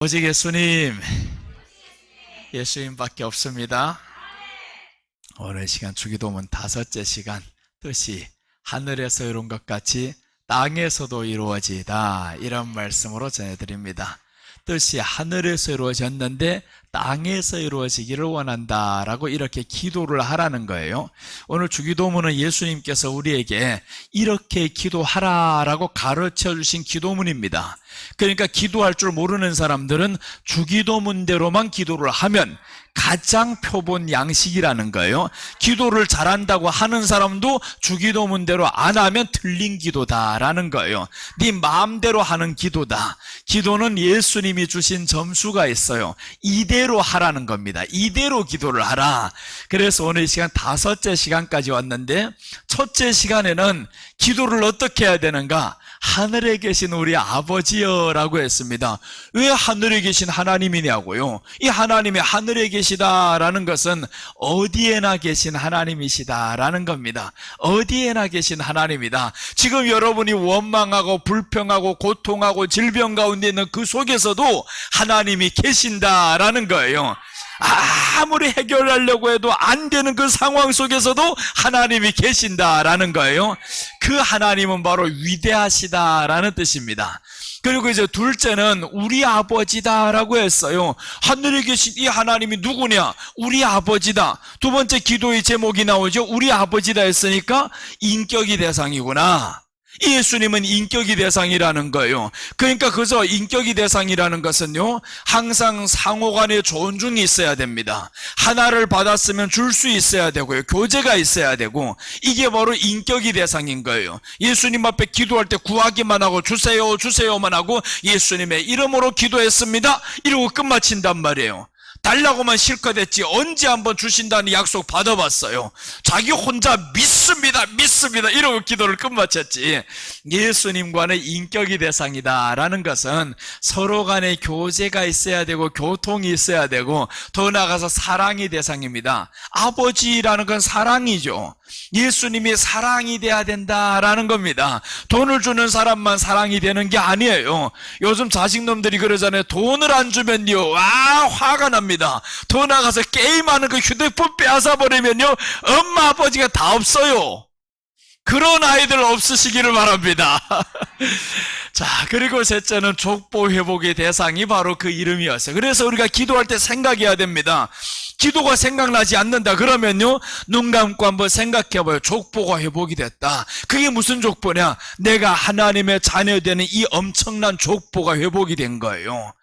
오직 예수님, 예수님밖에 없습니다. 오늘 시간 주기도문 5째 시간, 뜻이 하늘에서 이룬 것 같이 땅에서도 이루어지이다, 이런 말씀으로 전해드립니다. 뜻이 하늘에서 이루어졌는데 땅에서 이루어지기를 원한다라고 이렇게 기도를 하라는 거예요. 오늘 주기도문은 예수님께서 우리에게 이렇게 기도하라라고 가르쳐 주신 기도문입니다. 그러니까 기도할 줄 모르는 사람들은 주기도문대로만 기도를 하면 가장 표본 양식이라는 거예요. 기도를 잘한다고 하는 사람도 주기도문대로 안 하면 틀린 기도다라는 거예요. 네 마음대로 하는 기도다. 기도는 예수님이 주신 점수가 있어요. 이대로 하라는 겁니다. 이대로 기도를 하라. 그래서 오늘 이 시간 5째 시간까지 왔는데, 첫째 시간에는 기도를 어떻게 해야 되는가? 하늘에 계신 우리 아버지여 라고 했습니다. 왜 하늘에 계신 하나님이냐고요? 이 하나님이 하늘에 계시다라는 것은 어디에나 계신 하나님이시다라는 겁니다. 어디에나 계신 하나님이다. 지금 여러분이 원망하고 불평하고 고통하고 질병 가운데 있는 그 속에서도 하나님이 계신다라는 거예요. 아무리 해결하려고 해도 안 되는 그 상황 속에서도 하나님이 계신다라는 거예요. 그 하나님은 바로 위대하시다라는 뜻입니다. 그리고 이제 둘째는 우리 아버지다라고 했어요. 하늘에 계신 이 하나님이 누구냐? 우리 아버지다. 두 번째 기도의 제목이 나오죠. 우리 아버지다 했으니까 인격이 대상이구나. 예수님은 인격이 대상이라는 거예요. 그러니까 그저 인격이 대상이라는 것은요, 항상 상호간에 존중이 있어야 됩니다. 하나를 받았으면 줄 수 있어야 되고요, 교제가 있어야 되고, 이게 바로 인격이 대상인 거예요. 예수님 앞에 기도할 때 구하기만 하고 주세요 주세요만 하고 예수님의 이름으로 기도했습니다 이러고 끝마친단 말이에요. 달라고만 실컷 했지 언제 한번 주신다는 약속 받아봤어요? 자기 혼자 믿습니다 이러고 기도를 끝마쳤지. 예수님과는 인격이 대상이다라는 것은 서로 간에 교제가 있어야 되고 교통이 있어야 되고, 더 나아가서 사랑이 대상입니다. 아버지라는 건 사랑이죠. 예수님이 사랑이 돼야 된다라는 겁니다. 돈을 주는 사람만 사랑이 되는 게 아니에요. 요즘 자식놈들이 그러잖아요. 돈을 안 주면요, 화가 납니다. 더 나가서 게임하는 그 휴대폰 빼앗아버리면요, 엄마 아버지가 다 없어요. 그런 아이들 없으시기를 바랍니다. 자, 그리고 셋째는 족보 회복의 대상이 바로 그 이름이었어요. 그래서 우리가 기도할 때 생각해야 됩니다. 기도가 생각나지 않는다 그러면요, 눈 감고 한번 생각해봐요. 족보가 회복이 됐다. 그게 무슨 족보냐? 내가 하나님의 자녀되는 이 엄청난 족보가 회복이 된 거예요.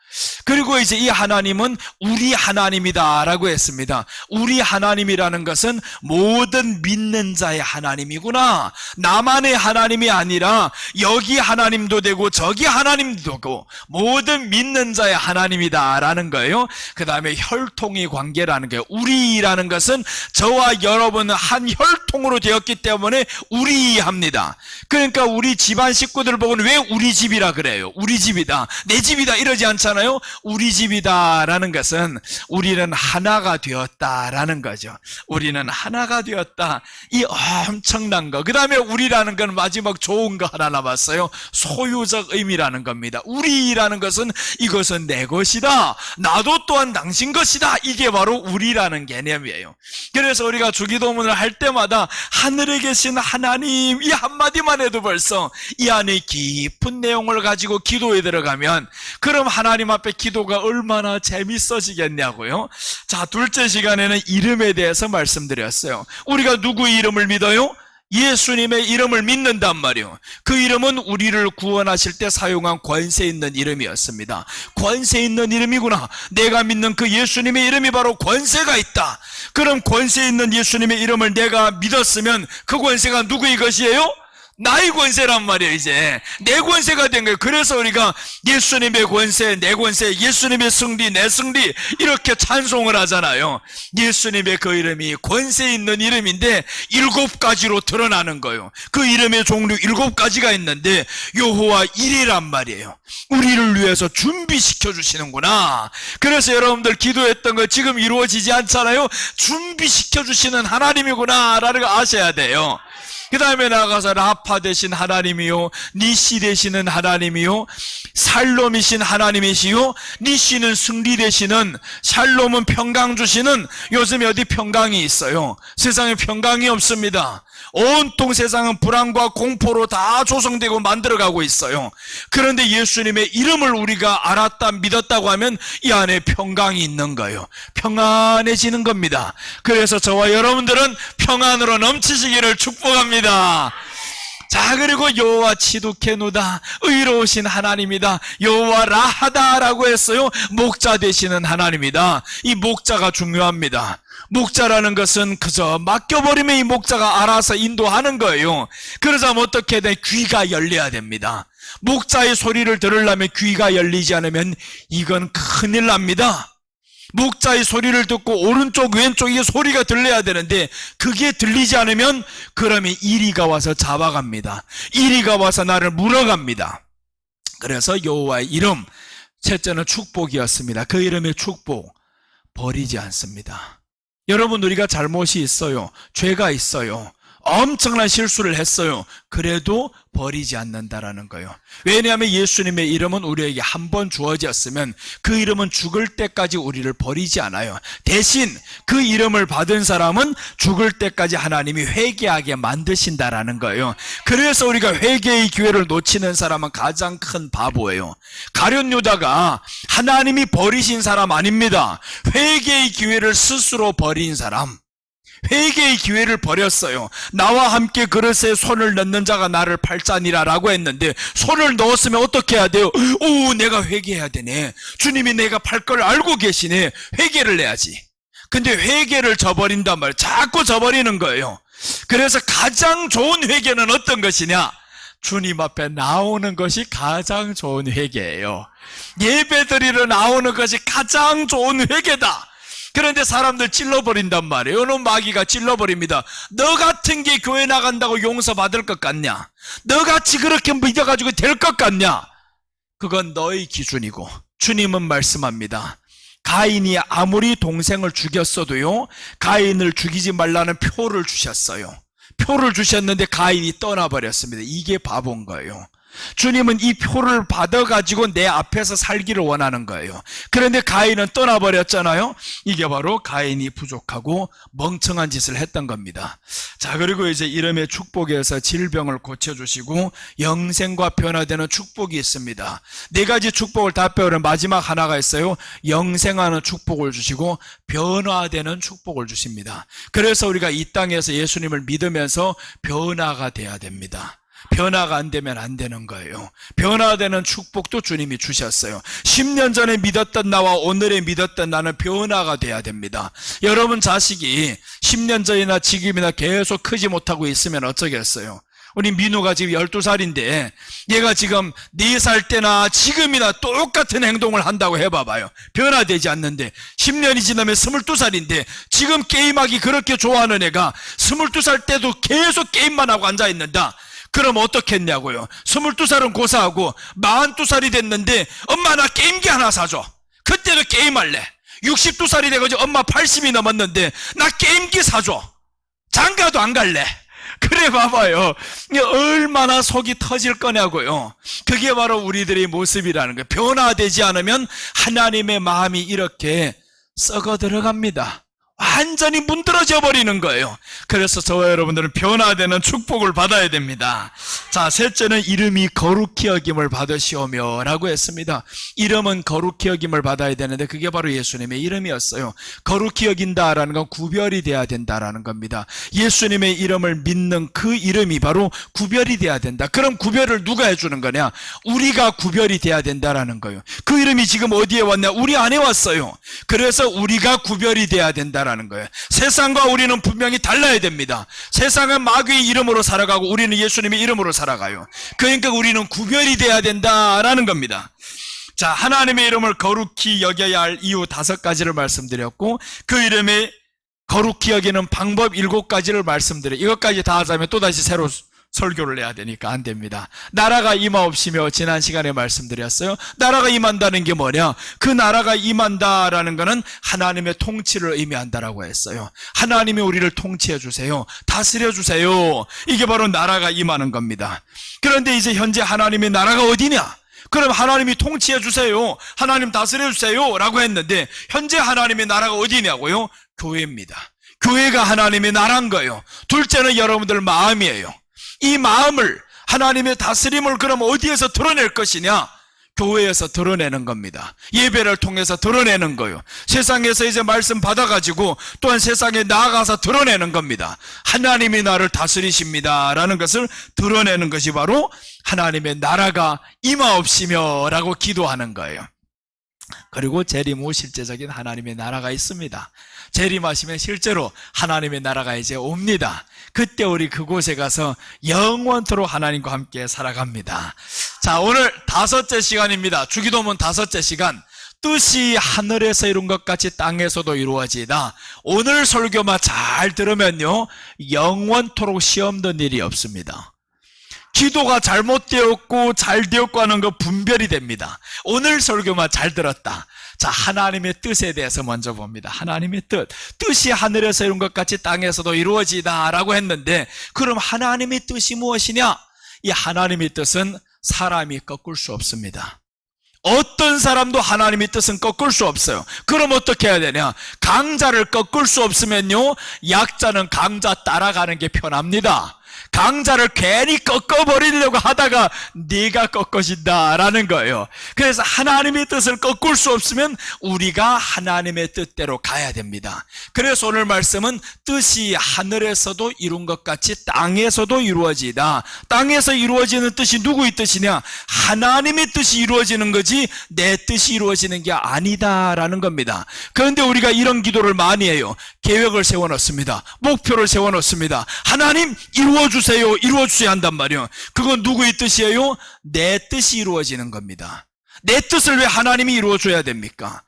그리고 이제 이 하나님은 우리 하나님이다라고 했습니다. 우리 하나님이라는 것은 모든 믿는 자의 하나님이구나. 나만의 하나님이 아니라 여기 하나님도 되고 저기 하나님도 되고 모든 믿는 자의 하나님이다라는 거예요. 그 다음에 혈통의 관계라는 거예요. 우리라는 것은 저와 여러분은 한 혈통으로 되었기 때문에 우리합니다. 그러니까 우리 집안 식구들 보고는 왜 우리 집이라 그래요? 우리 집이다, 내 집이다 이러지 않잖아요. 우리 집이다라는 것은 우리는 하나가 되었다라는 거죠. 우리는 하나가 되었다, 이 엄청난 거. 그 다음에 우리라는 건 마지막 좋은 거 하나 남았어요. 소유적 의미라는 겁니다. 우리라는 것은 이것은 내 것이다, 나도 또한 당신 것이다, 이게 바로 우리라는 개념이에요. 그래서 우리가 주기도문을 할 때마다 하늘에 계신 하나님, 이 한마디만 해도 벌써 이 안에 깊은 내용을 가지고 기도에 들어가면, 그럼 하나님 앞에 기도가 얼마나 재밌어지겠냐고요. 자, 둘째 시간에는 이름에 대해서 말씀드렸어요. 우리가 누구의 이름을 믿어요? 예수님의 이름을 믿는단 말이에요. 그 이름은 우리를 구원하실 때 사용한 권세 있는 이름이었습니다. 권세 있는 이름이구나. 내가 믿는 그 예수님의 이름이 바로 권세가 있다. 그럼 권세 있는 예수님의 이름을 내가 믿었으면 그 권세가 누구의 것이에요? 나의 권세란 말이에요. 이제 내 권세가 된 거예요. 그래서 우리가 예수님의 권세, 내 권세, 예수님의 승리, 내 승리 이렇게 찬송을 하잖아요. 예수님의 그 이름이 권세 있는 이름인데 7가지로 드러나는 거예요. 그 이름의 종류 7가지가 있는데 여호와 일이란 말이에요. 우리를 위해서 준비시켜 주시는구나. 그래서 여러분들 기도했던 거 지금 이루어지지 않잖아요. 준비시켜 주시는 하나님이구나 라는 거 아셔야 돼요. 그 다음에 나가서 라파 되신 하나님이요, 니시 되시는 하나님이요, 살롬이신 하나님이시요, 니시는 승리 되시는, 샬롬은 평강 주시는. 요즘에 어디 평강이 있어요? 세상에 평강이 없습니다. 온통 세상은 불안과 공포로 다 조성되고 만들어가고 있어요. 그런데 예수님의 이름을 우리가 알았다 믿었다고 하면 이 안에 평강이 있는 거예요. 평안해지는 겁니다. 그래서 저와 여러분들은 평안으로 넘치시기를 축복합니다. 자, 그리고 여호와 치두케누다, 의로우신 하나님이다. 여호와 라하다라고 했어요. 목자 되시는 하나님이다. 이 목자가 중요합니다. 목자라는 것은 그저 맡겨버리면 이 목자가 알아서 인도하는 거예요. 그러자면 어떻게 돼? 귀가 열려야 됩니다. 목자의 소리를 들으려면 귀가 열리지 않으면 이건 큰일 납니다. 목자의 소리를 듣고 오른쪽 왼쪽 이게 소리가 들려야 되는데 그게 들리지 않으면 그러면 이리가 와서 잡아갑니다. 이리가 와서 나를 물어갑니다. 그래서 여호와의 이름, 첫째는 축복이었습니다. 그 이름의 축복, 버리지 않습니다. 여러분, 우리가 잘못이 있어요. 죄가 있어요. 엄청난 실수를 했어요. 그래도 버리지 않는다라는 거예요. 왜냐하면 예수님의 이름은 우리에게 한 번 주어졌으면 그 이름은 죽을 때까지 우리를 버리지 않아요. 대신 그 이름을 받은 사람은 죽을 때까지 하나님이 회개하게 만드신다라는 거예요. 그래서 우리가 회개의 기회를 놓치는 사람은 가장 큰 바보예요. 가룟 유다가 하나님이 버리신 사람 아닙니다. 회개의 기회를 스스로 버린 사람. 회개의 기회를 버렸어요. 나와 함께 그릇에 손을 넣는 자가 나를 팔자니라 라고 했는데 손을 넣었으면 어떻게 해야 돼요? 오, 내가 회개해야 되네. 주님이 내가 팔 걸 알고 계시네. 회개를 해야지. 근데 회개를 저버린단 말이에요. 자꾸 저버리는 거예요. 그래서 가장 좋은 회개는 어떤 것이냐? 주님 앞에 나오는 것이 가장 좋은 회개예요. 예배드리러 나오는 것이 가장 좋은 회개다. 그런데 사람들 찔러버린단 말이에요. 어느 마귀가 찔러버립니다. 너 같은 게 교회 나간다고 용서받을 것 같냐? 너같이 그렇게 믿어가지고 될 것 같냐? 그건 너의 기준이고 주님은 말씀합니다. 가인이 아무리 동생을 죽였어도요, 가인을 죽이지 말라는 표를 주셨어요. 표를 주셨는데 가인이 떠나버렸습니다. 이게 바본 거예요. 주님은 이 표를 받아가지고 내 앞에서 살기를 원하는 거예요. 그런데 가인은 떠나버렸잖아요. 이게 바로 가인이 부족하고 멍청한 짓을 했던 겁니다. 자, 그리고 이제 이름의 축복에서 질병을 고쳐주시고 영생과 변화되는 축복이 있습니다. 네 가지 축복을 다 배우는 마지막 하나가 있어요. 영생하는 축복을 주시고 변화되는 축복을 주십니다. 그래서 우리가 이 땅에서 예수님을 믿으면서 변화가 돼야 됩니다. 변화가 안 되면 안 되는 거예요. 변화되는 축복도 주님이 주셨어요. 10년 전에 믿었던 나와 오늘에 믿었던 나는 변화가 돼야 됩니다. 여러분 자식이 10년 전이나 지금이나 계속 크지 못하고 있으면 어쩌겠어요? 우리 민우가 지금 12살인데 얘가 지금 4살 때나 지금이나 똑같은 행동을 한다고 해봐봐요. 변화되지 않는데 10년이 지나면 22살인데 지금 게임하기 그렇게 좋아하는 애가 22살 때도 계속 게임만 하고 앉아있는다. 그럼 어떻겠냐고요. 22살은 고사하고 42살이 됐는데 엄마 나 게임기 하나 사줘. 그때도 게임할래. 62살이 돼가지고 엄마 80이 넘었는데 나 게임기 사줘. 장가도 안 갈래. 그래 봐봐요. 얼마나 속이 터질 거냐고요. 그게 바로 우리들의 모습이라는 거예요. 변화되지 않으면 하나님의 마음이 이렇게 썩어 들어갑니다. 완전히 문드러져 버리는 거예요. 그래서 저와 여러분들은 변화되는 축복을 받아야 됩니다. 자, 셋째는 이름이 거룩히 여김을 받으시오며 라고 했습니다. 이름은 거룩히 여김을 받아야 되는데 그게 바로 예수님의 이름이었어요. 거룩히 여긴다라는 건 구별이 돼야 된다라는 겁니다. 예수님의 이름을 믿는 그 이름이 바로 구별이 돼야 된다. 그럼 구별을 누가 해주는 거냐? 우리가 구별이 돼야 된다라는 거예요. 그 이름이 지금 어디에 왔냐? 우리 안에 왔어요. 그래서 우리가 구별이 돼야 된다 라는 거예요. 세상과 우리는 분명히 달라야 됩니다. 세상은 마귀의 이름으로 살아가고 우리는 예수님의 이름으로 살아가요. 그러니까 우리는 구별이 돼야 된다라는 겁니다. 자, 하나님의 이름을 거룩히 여겨야 할 이유 5가지를 말씀드렸고 그 이름의 거룩히 여기는 방법 7가지를 말씀드려요. 이것까지 다 하자면 또다시 새로 설교를 해야 되니까 안 됩니다. 나라가 임하옵시며 지난 시간에 말씀드렸어요. 나라가 임한다는 게 뭐냐? 그 나라가 임한다라는 것은 하나님의 통치를 의미한다라고 했어요. 하나님이 우리를 통치해 주세요. 다스려 주세요. 이게 바로 나라가 임하는 겁니다. 그런데 이제 현재 하나님의 나라가 어디냐? 그럼 하나님이 통치해 주세요. 하나님 다스려 주세요. 라고 했는데 현재 하나님의 나라가 어디냐고요? 교회입니다. 교회가 하나님의 나라인 거예요. 둘째는 여러분들 마음이에요. 이 마음을 하나님의 다스림을 그럼 어디에서 드러낼 것이냐? 교회에서 드러내는 겁니다. 예배를 통해서 드러내는 거예요. 세상에서 이제 말씀 받아가지고 또한 세상에 나아가서 드러내는 겁니다. 하나님이 나를 다스리십니다 라는 것을 드러내는 것이 바로 하나님의 나라가 임하옵시며 라고 기도하는 거예요. 그리고 재림 후 실제적인 하나님의 나라가 있습니다. 재림하시면 실제로 하나님의 나라가 이제 옵니다. 그때 우리 그곳에 가서 영원토록 하나님과 함께 살아갑니다. 자, 오늘 5째 시간입니다. 주기도문 5째 시간. 뜻이 하늘에서 이룬 것 같이 땅에서도 이루어지다. 오늘 설교만 잘 들으면요, 영원토록 시험 든 일이 없습니다. 기도가 잘못되었고 잘 되었고 하는 거 분별이 됩니다. 오늘 설교만 잘 들었다. 자, 하나님의 뜻에 대해서 먼저 봅니다. 하나님의 뜻. 뜻이 하늘에서 이룬 것 같이 땅에서도 이루어지다 라고 했는데, 그럼 하나님의 뜻이 무엇이냐? 이 하나님의 뜻은 사람이 꺾을 수 없습니다. 어떤 사람도 하나님의 뜻은 꺾을 수 없어요. 그럼 어떻게 해야 되냐? 강자를 꺾을 수 없으면요, 약자는 강자 따라가는 게 편합니다. 강자를 괜히 꺾어버리려고 하다가 네가 꺾어진다 라는 거예요. 그래서 하나님의 뜻을 꺾을 수 없으면 우리가 하나님의 뜻대로 가야 됩니다. 그래서 오늘 말씀은 뜻이 하늘에서도 이룬 것 같이 땅에서도 이루어지다. 땅에서 이루어지는 뜻이 누구의 뜻이냐? 하나님의 뜻이 이루어지는 거지 내 뜻이 이루어지는 게 아니다 라는 겁니다. 그런데 우리가 이런 기도를 많이 해요. 계획을 세워놓습니다. 목표를 세워놓습니다. 하나님 이루어주세요. 이루어주셔야 한단 말이에요. 그건 누구의 뜻이에요? 내 뜻이 이루어지는 겁니다. 내 뜻을 왜 하나님이 이루어줘야 됩니까?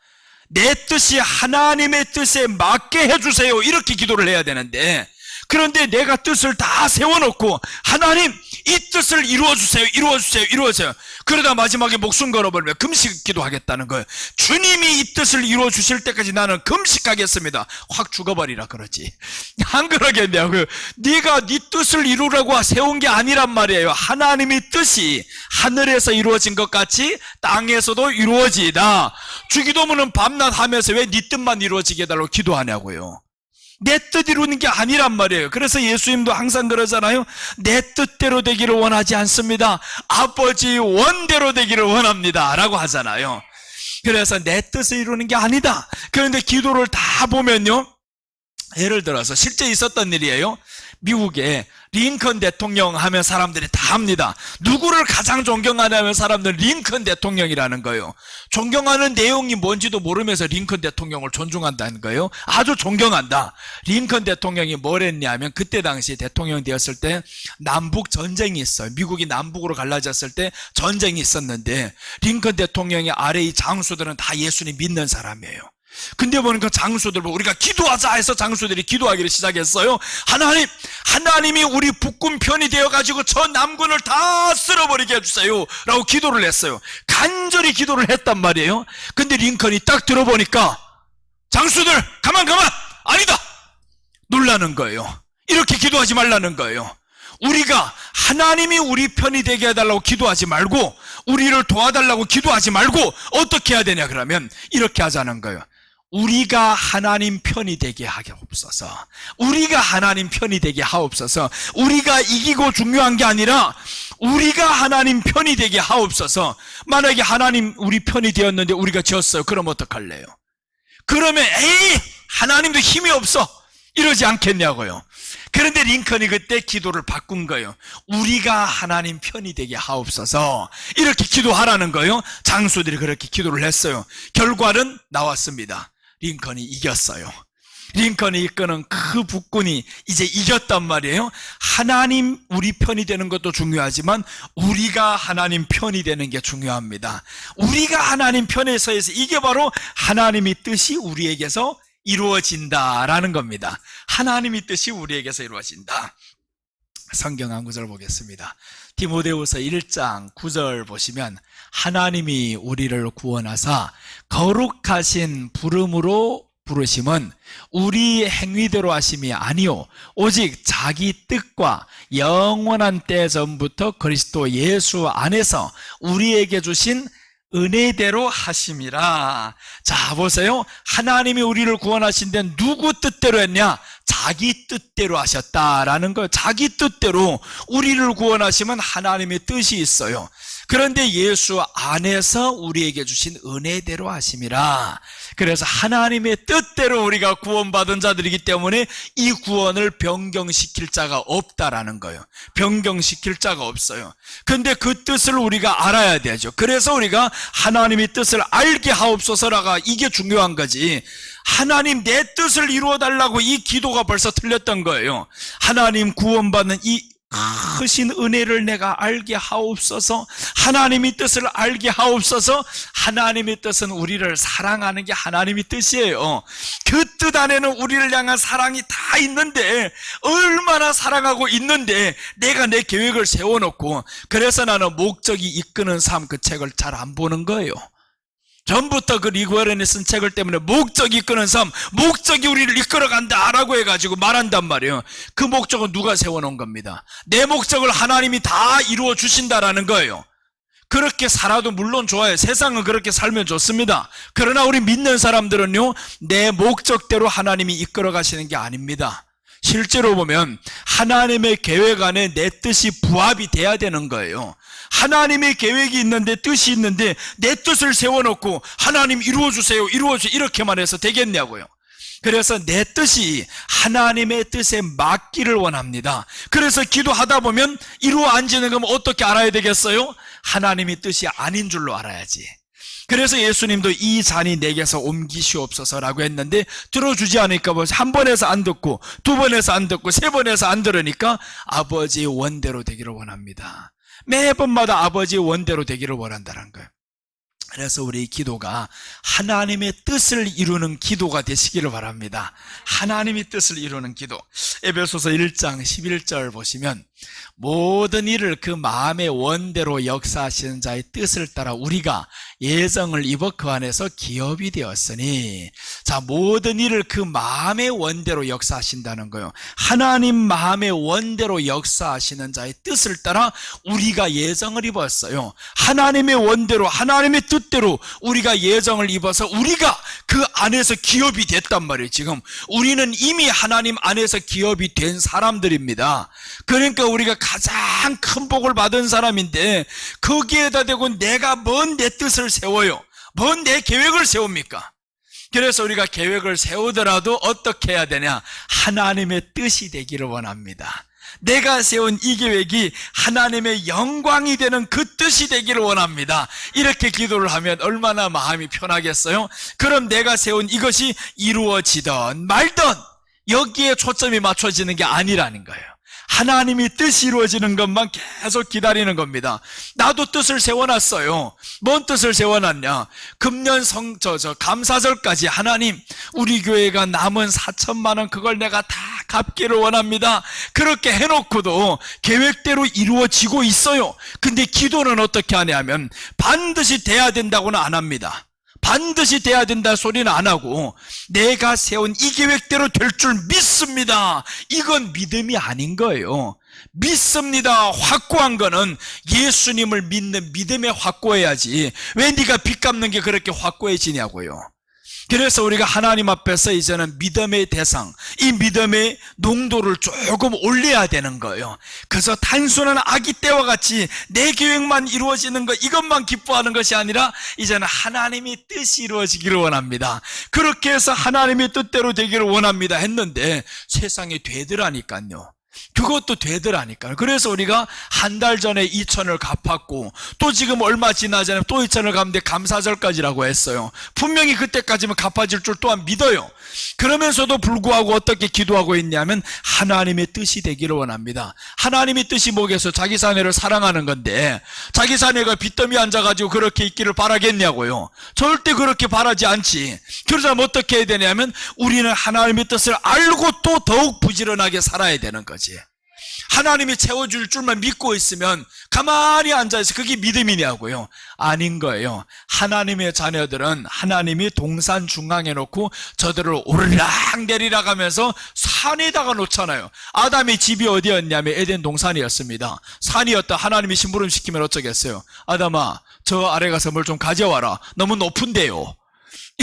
내 뜻이 하나님의 뜻에 맞게 해주세요. 이렇게 기도를 해야 되는데, 그런데 내가 뜻을 다 세워놓고 하나님 이 뜻을 이루어주세요. 이루어주세요. 이루어주세요. 그러다 마지막에 목숨 걸어버리면 금식 기도하겠다는 거예요. 주님이 이 뜻을 이루어주실 때까지 나는 금식하겠습니다. 확 죽어버리라 그러지. 안 그러겠냐고요. 네가 네 뜻을 이루라고 세운 게 아니란 말이에요. 하나님의 뜻이 하늘에서 이루어진 것 같이 땅에서도 이루어지다. 주기도문은 밤낮 하면서 왜 네 뜻만 이루어지게 해달라고 기도하냐고요. 내 뜻 이루는 게 아니란 말이에요. 그래서 예수님도 항상 그러잖아요. 내 뜻대로 되기를 원하지 않습니다. 아버지 원대로 되기를 원합니다 라고 하잖아요. 그래서 내 뜻을 이루는 게 아니다. 그런데 기도를 다 보면요, 예를 들어서 실제 있었던 일이에요. 미국에 링컨 대통령 하면 사람들이 다 합니다. 누구를 가장 존경하냐면 사람들은 링컨 대통령이라는 거예요. 존경하는 내용이 뭔지도 모르면서 링컨 대통령을 존중한다는 거예요. 아주 존경한다. 링컨 대통령이 뭘 했냐면, 그때 당시 대통령 되었을 때 남북 전쟁이 있어요. 미국이 남북으로 갈라졌을 때 전쟁이 있었는데, 링컨 대통령의 아래 이 장수들은 다 예수님 믿는 사람이에요. 근데 보니까 장수들 보고 우리가 기도하자 해서 장수들이 기도하기를 시작했어요. 하나님이 우리 북군 편이 되어가지고 저 남군을 다 쓸어버리게 해주세요 라고 기도를 했어요. 간절히 기도를 했단 말이에요. 근데 링컨이 딱 들어보니까 장수들 가만 아니다 놀라는 거예요. 이렇게 기도하지 말라는 거예요. 우리가 하나님이 우리 편이 되게 해달라고 기도하지 말고, 우리를 도와달라고 기도하지 말고 어떻게 해야 되냐 그러면 이렇게 하자는 거예요. 우리가 하나님 편이 되게 하옵소서. 우리가 하나님 편이 되게 하옵소서. 우리가 이기고 중요한 게 아니라 우리가 하나님 편이 되게 하옵소서. 만약에 하나님 우리 편이 되었는데 우리가 졌어요. 그럼 어떡할래요? 그러면 하나님도 힘이 없어 이러지 않겠냐고요. 그런데 링컨이 그때 기도를 바꾼 거예요. 우리가 하나님 편이 되게 하옵소서 이렇게 기도하라는 거예요. 장수들이 그렇게 기도를 했어요. 결과는 나왔습니다. 링컨이 이겼어요. 링컨이 이끄는 그 북군이 이제 이겼단 말이에요. 하나님 우리 편이 되는 것도 중요하지만 우리가 하나님 편이 되는 게 중요합니다. 우리가 하나님 편에 서 있어, 이게 바로 하나님의 뜻이 우리에게서 이루어진다라는 겁니다. 하나님의 뜻이 우리에게서 이루어진다. 성경 한 구절 보겠습니다. 디모데후서 1장 9절 보시면 하나님이 우리를 구원하사 거룩하신 부름으로 부르심은 우리 행위대로 하심이 아니요 오직 자기 뜻과 영원한 때 전부터 그리스도 예수 안에서 우리에게 주신 은혜대로 하심이라. 자, 보세요. 하나님이 우리를 구원하신 데는 누구 뜻대로 했냐? 자기 뜻대로 하셨다라는 거예요. 자기 뜻대로 우리를 구원하시면 하나님의 뜻이 있어요. 그런데 예수 안에서 우리에게 주신 은혜대로 하심이라. 그래서 하나님의 뜻대로 우리가 구원받은 자들이기 때문에 이 구원을 변경시킬 자가 없다라는 거예요. 변경시킬 자가 없어요. 근데 그 뜻을 우리가 알아야 되죠. 그래서 우리가 하나님의 뜻을 알게 하옵소서라가 이게 중요한 거지. 하나님 내 뜻을 이루어달라고 이 기도가 벌써 틀렸던 거예요. 하나님 구원받는 이 크신 은혜를 내가 알게 하옵소서. 하나님의 뜻을 알게 하옵소서. 하나님의 뜻은 우리를 사랑하는 게 하나님의 뜻이에요. 그 뜻 안에는 우리를 향한 사랑이 다 있는데, 얼마나 사랑하고 있는데 내가 내 계획을 세워놓고, 그래서 나는 목적이 이끄는 삶 그 책을 잘 안 보는 거예요. 전부터 그 리그 워렌이 쓴 책을 때문에 목적이 이끄는 삶, 목적이 우리를 이끌어간다라고 해가지고 말한단 말이에요. 그 목적은 누가 세워놓은 겁니다. 내 목적을 하나님이 다 이루어 주신다라는 거예요. 그렇게 살아도 물론 좋아요. 세상은 그렇게 살면 좋습니다. 그러나 우리 믿는 사람들은요, 내 목적대로 하나님이 이끌어 가시는 게 아닙니다. 실제로 보면 하나님의 계획 안에 내 뜻이 부합이 돼야 되는 거예요. 하나님의 계획이 있는데, 뜻이 있는데 내 뜻을 세워놓고 하나님 이루어주세요, 이루어주세요 이렇게만 해서 되겠냐고요. 그래서 내 뜻이 하나님의 뜻에 맞기를 원합니다. 그래서 기도하다 보면 이루어 안 지는 건 어떻게 알아야 되겠어요? 하나님의 뜻이 아닌 줄로 알아야지. 그래서 예수님도 이 잔이 내게서 옮기시옵소서라고 했는데 들어주지 않으니까 한 번에서 안 듣고, 두 번에서 안 듣고, 세 번에서 안 들으니까 아버지의 원대로 되기를 원합니다. 매번마다 아버지의 원대로 되기를 원한다는 거예요. 그래서 우리 기도가 하나님의 뜻을 이루는 기도가 되시기를 바랍니다. 하나님의 뜻을 이루는 기도. 에베소서 1장 11절 보시면 모든 일을 그 마음의 원대로 역사하시는 자의 뜻을 따라 우리가 예정을 입어 그 안에서 기업이 되었으니. 자, 모든 일을 그 마음의 원대로 역사하신다는 거예요. 하나님 마음의 원대로 역사하시는 자의 뜻을 따라 우리가 예정을 입었어요. 하나님의 원대로, 하나님의 뜻대로 우리가 예정을 입어서 우리가 그 안에서 기업이 됐단 말이에요. 지금 우리는 이미 하나님 안에서 기업이 된 사람들입니다. 그러니까 우리가 가장 큰 복을 받은 사람인데, 거기에다 대고 내가 뭔 내 뜻을 세워요? 뭔 내 계획을 세웁니까? 그래서 우리가 계획을 세우더라도 어떻게 해야 되냐? 하나님의 뜻이 되기를 원합니다. 내가 세운 이 계획이 하나님의 영광이 되는 그 뜻이 되기를 원합니다. 이렇게 기도를 하면 얼마나 마음이 편하겠어요? 그럼 내가 세운 이것이 이루어지던 말던 여기에 초점이 맞춰지는 게 아니라는 거예요. 하나님이 뜻이 이루어지는 것만 계속 기다리는 겁니다. 나도 뜻을 세워놨어요. 뭔 뜻을 세워놨냐? 금년 감사절까지 하나님, 우리 교회가 남은 4천만 원 그걸 내가 다 갚기를 원합니다. 그렇게 해놓고도 계획대로 이루어지고 있어요. 근데 기도는 어떻게 하냐면 반드시 돼야 된다고는 안 합니다. 반드시 돼야 된다 소리는 안 하고 내가 세운 이 계획대로 될 줄 믿습니다. 이건 믿음이 아닌 거예요. 믿습니다. 확고한 거는 예수님을 믿는 믿음에 확고해야지. 왜 네가 빚 갚는 게 그렇게 확고해지냐고요. 그래서 우리가 하나님 앞에서 이제는 믿음의 대상, 이 믿음의 농도를 조금 올려야 되는 거예요. 그래서 단순한 아기 때와 같이 내 계획만 이루어지는 것, 이것만 기뻐하는 것이 아니라 이제는 하나님의 뜻이 이루어지기를 원합니다. 그렇게 해서 하나님의 뜻대로 되기를 원합니다 했는데 세상에 되더라니까요. 그것도 되더라니까요. 그래서 우리가 한 달 전에 2천을 갚았고 또 지금 얼마 지나지 않으면 또 2천을 갚는데 감사절까지라고 했어요. 분명히 그때까지면 갚아질 줄 또한 믿어요. 그러면서도 불구하고 어떻게 기도하고 있냐면 하나님의 뜻이 되기를 원합니다. 하나님의 뜻이 뭐겠어요? 자기 자녀를 사랑하는 건데 자기 자녀가 빚더미 앉아가지고 그렇게 있기를 바라겠냐고요. 절대 그렇게 바라지 않지. 그러자면 어떻게 해야 되냐면 우리는 하나님의 뜻을 알고 또 더욱 부지런하게 살아야 되는 거지. 하나님이 채워줄 줄만 믿고 있으면 가만히 앉아있어. 그게 믿음이냐고요. 아닌 거예요. 하나님의 자녀들은 하나님이 동산 중앙에 놓고 저들을 오르락 내리락 하면서 산에다가 놓잖아요. 아담의 집이 어디였냐면 에덴 동산이었습니다. 산이었다. 하나님이 심부름 시키면 어쩌겠어요. 아담아, 저 아래 가서 뭘 좀 가져와라. 너무 높은데요.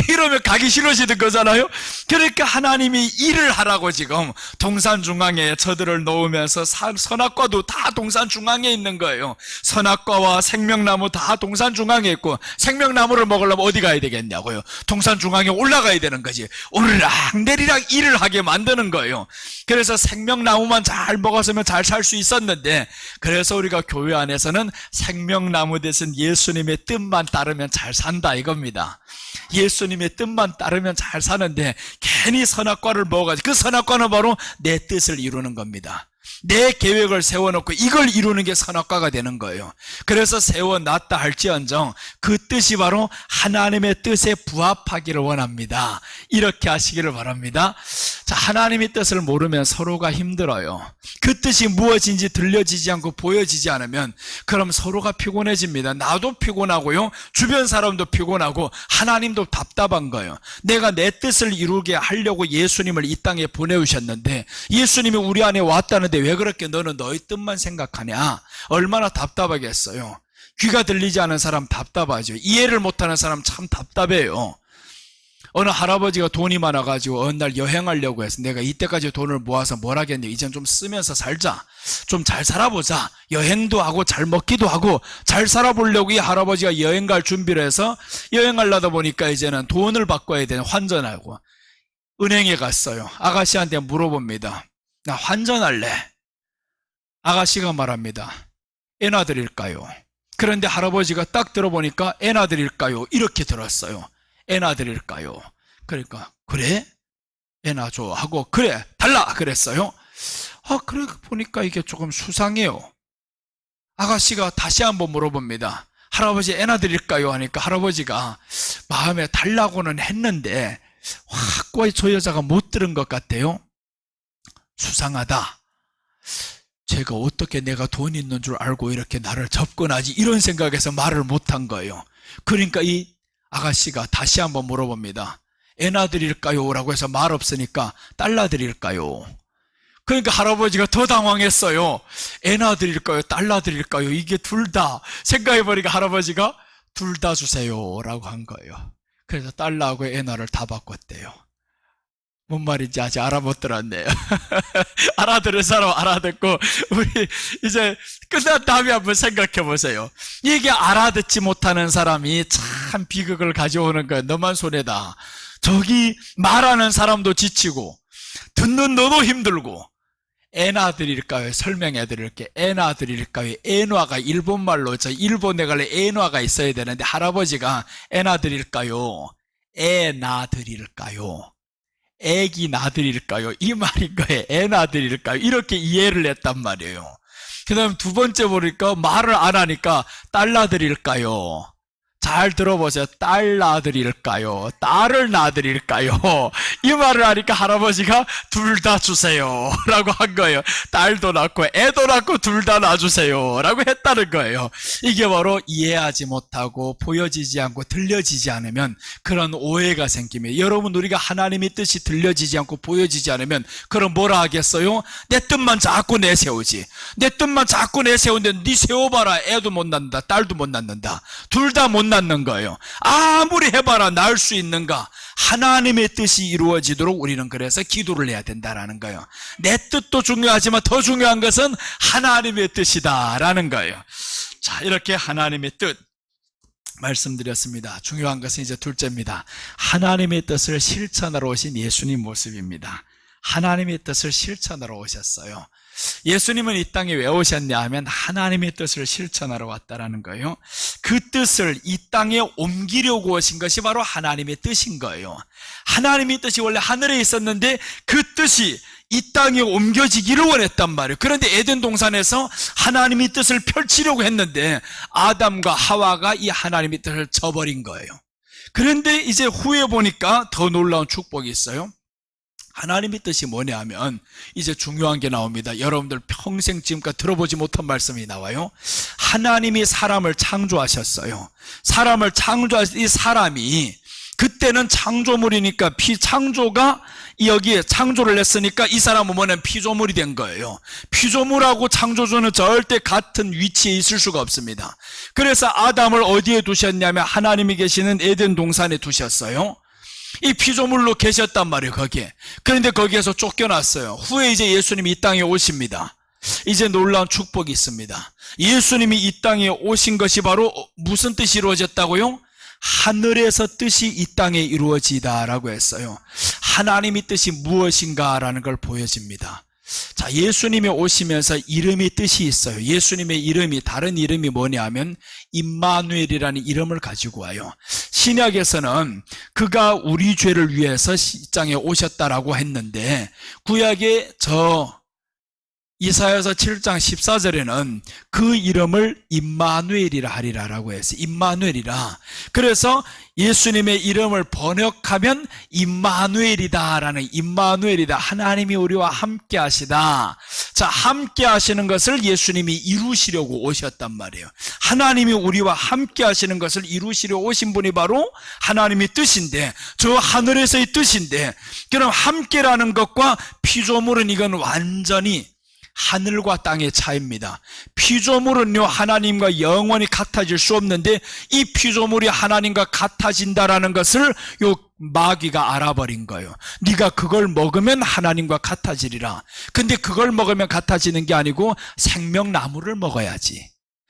이러면 가기 싫어지는 거잖아요. 그러니까 하나님이 일을 하라고 지금 동산 중앙에 저들을 놓으면서 선악과도 다 동산 중앙에 있는 거예요. 선악과와 생명나무 다 동산 중앙에 있고, 생명나무를 먹으려면 어디 가야 되겠냐고요. 동산 중앙에 올라가야 되는 거지. 오르락 내리락 일을 하게 만드는 거예요. 그래서 생명나무만 잘 먹었으면 잘 살 수 있었는데, 그래서 우리가 교회 안에서는 생명나무 대신 예수님의 뜻만 따르면 잘 산다 이겁니다. 예수님의 뜻만 따르면 잘 사는데 괜히 선악과를 먹어가지고, 그 선악과는 바로 내 뜻을 이루는 겁니다. 내 계획을 세워놓고 이걸 이루는 게 선악과가 되는 거예요. 그래서 세워놨다 할지언정 그 뜻이 바로 하나님의 뜻에 부합하기를 원합니다. 이렇게 하시기를 바랍니다. 자, 하나님의 뜻을 모르면 서로가 힘들어요. 그 뜻이 무엇인지 들려지지 않고 보여지지 않으면 그럼 서로가 피곤해집니다. 나도 피곤하고요, 주변 사람도 피곤하고 하나님도 답답한 거예요. 내가 내 뜻을 이루게 하려고 예수님을 이 땅에 보내오셨는데 예수님이 우리 안에 왔다는데 왜 그렇게 너는 너의 뜻만 생각하냐? 얼마나 답답하겠어요. 귀가 들리지 않은 사람 답답하죠. 이해를 못하는 사람 참 답답해요. 어느 할아버지가 돈이 많아가지고 어느 날 여행하려고 해서 내가 이때까지 돈을 모아서 뭘 하겠냐, 이젠 좀 쓰면서 살자, 좀 잘 살아보자, 여행도 하고 잘 먹기도 하고 잘 살아보려고 이 할아버지가 여행 갈 준비를 해서 여행하려다 보니까 이제는 돈을 바꿔야 되는, 환전하고 은행에 갔어요. 아가씨한테 물어봅니다. 나 환전할래. 아가씨가 말합니다. 애나 드릴까요? 그런데 할아버지가 딱 들어보니까 애나 드릴까요? 이렇게 들었어요. 애나 드릴까요? 그러니까 그래? 애나 줘 하고 그래 달라 그랬어요. 그래 보니까 이게 조금 수상해요. 아가씨가 다시 한번 물어봅니다. 할아버지 애나 드릴까요? 하니까 할아버지가 마음에 달라고는 했는데 확고히 저 여자가 못 들은 것 같아요. 수상하다. 제가 어떻게 내가 돈 있는 줄 알고 이렇게 나를 접근하지, 이런 생각에서 말을 못한 거예요. 그러니까 이 아가씨가 다시 한번 물어봅니다. 애나 드릴까요? 라고 해서 말 없으니까 달러 드릴까요? 그러니까 할아버지가 더 당황했어요. 애나 드릴까요? 달러 드릴까요? 이게 둘 다 생각해보니까 할아버지가 둘 다 주세요 라고 한 거예요. 그래서 달러하고 애나를 다 바꿨대요. 뭔 말인지 아직 알아 못 들었네요. 알아들은 사람 알아듣고, 우리 이제 끝난 다음에 한번 생각해 보세요. 이게 알아듣지 못하는 사람이 참 비극을 가져오는 거예요. 너만 손해다. 저기 말하는 사람도 지치고 듣는 너도 힘들고. 애나 드릴까요? 설명해 드릴게. 애나 드릴까요? 애나가 일본말로, 저 일본에 갈래 애나가 있어야 되는데 할아버지가 애나 드릴까요? 애나 드릴까요? 애기 나드릴까요? 이 말인 거예요. 애 나드릴까요? 이렇게 이해를 했단 말이에요. 그 다음 두 번째 보니까 말을 안 하니까 딸 나드릴까요? 잘 들어보세요. 딸 낳아드릴까요? 딸을 낳아드릴까요? 이 말을 하니까 할아버지가 둘 다 주세요 라고 한 거예요. 딸도 낳고 애도 낳고 둘 다 낳아주세요 라고 했다는 거예요. 이게 바로 이해하지 못하고 보여지지 않고 들려지지 않으면 그런 오해가 생깁니다. 여러분, 우리가 하나님의 뜻이 들려지지 않고 보여지지 않으면 그럼 뭐라 하겠어요? 내 뜻만 자꾸 내세우지. 내 뜻만 자꾸 내세우는데 네 세워봐라. 애도 못 낳는다, 딸도 못 낳는다, 둘 다 못 낳는 거예요. 아무리 해봐라 낳을 수 있는가? 하나님의 뜻이 이루어지도록 우리는 그래서 기도를 해야 된다라는 거예요. 내 뜻도 중요하지만 더 중요한 것은 하나님의 뜻이다라는 거예요. 자, 이렇게 하나님의 뜻 말씀드렸습니다. 중요한 것은 이제 둘째입니다. 하나님의 뜻을 실천하러 오신 예수님 모습입니다. 하나님의 뜻을 실천하러 오셨어요. 예수님은 이 땅에 왜 오셨냐 하면 하나님의 뜻을 실천하러 왔다라는 거예요. 그 뜻을 이 땅에 옮기려고 오신 것이 바로 하나님의 뜻인 거예요. 하나님의 뜻이 원래 하늘에 있었는데 그 뜻이 이 땅에 옮겨지기를 원했단 말이에요. 그런데 에덴 동산에서 하나님의 뜻을 펼치려고 했는데 아담과 하와가 이 하나님의 뜻을 저버린 거예요. 그런데 이제 후에 보니까 더 놀라운 축복이 있어요. 하나님의 뜻이 뭐냐 하면 이제 중요한 게 나옵니다. 여러분들 평생 지금까지 들어보지 못한 말씀이 나와요. 하나님이 사람을 창조하셨어요. 사람을 창조하신 이 사람이 그때는 창조물이니까 창조가 여기에 창조를 했으니까 이 사람은 뭐냐면 피조물이 된 거예요. 피조물하고 창조주는 절대 같은 위치에 있을 수가 없습니다. 그래서 아담을 어디에 두셨냐면 하나님이 계시는 에덴 동산에 두셨어요. 이 피조물로 계셨단 말이에요, 거기에. 그런데 거기에서 쫓겨났어요. 후에 이제 예수님이 이 땅에 오십니다. 이제 놀라운 축복이 있습니다. 예수님이 이 땅에 오신 것이 바로 무슨 뜻이 이루어졌다고요? 하늘에서 뜻이 이 땅에 이루어지다라고 했어요. 하나님의 뜻이 무엇인가라는 걸 보여집니다. 자, 예수님이 오시면서 이름이 뜻이 있어요. 예수님의 이름이, 다른 이름이 뭐냐 하면 임마누엘이라는 이름을 가지고 와요. 신약에서는 그가 우리 죄를 위해서 이 땅에 오셨다라고 했는데, 구약의 이사야서 7장 14절에는 그 이름을 임마누엘이라 하리라라고 했어요. 임마누엘이라. 그래서 예수님의 이름을 번역하면 임마누엘이다라는, 임마누엘이다. 하나님이 우리와 함께 하시다. 자, 함께 하시는 것을 예수님이 이루시려고 오셨단 말이에요. 하나님이 우리와 함께 하시는 것을 이루시려 오신 분이 바로 하나님의 뜻인데, 저 하늘에서의 뜻인데, 그럼 함께라는 것과 피조물은 이건 완전히 하늘과 땅의 차이입니다. 피조물은요, 하나님과 영원히 같아질 수 없는데 이 피조물이 하나님과 같아진다라는 것을 요 마귀가 알아버린 거예요. 네가 그걸 먹으면 하나님과 같아지리라. 근데 그걸 먹으면 같아지는 게 아니고 생명나무를 먹어야지.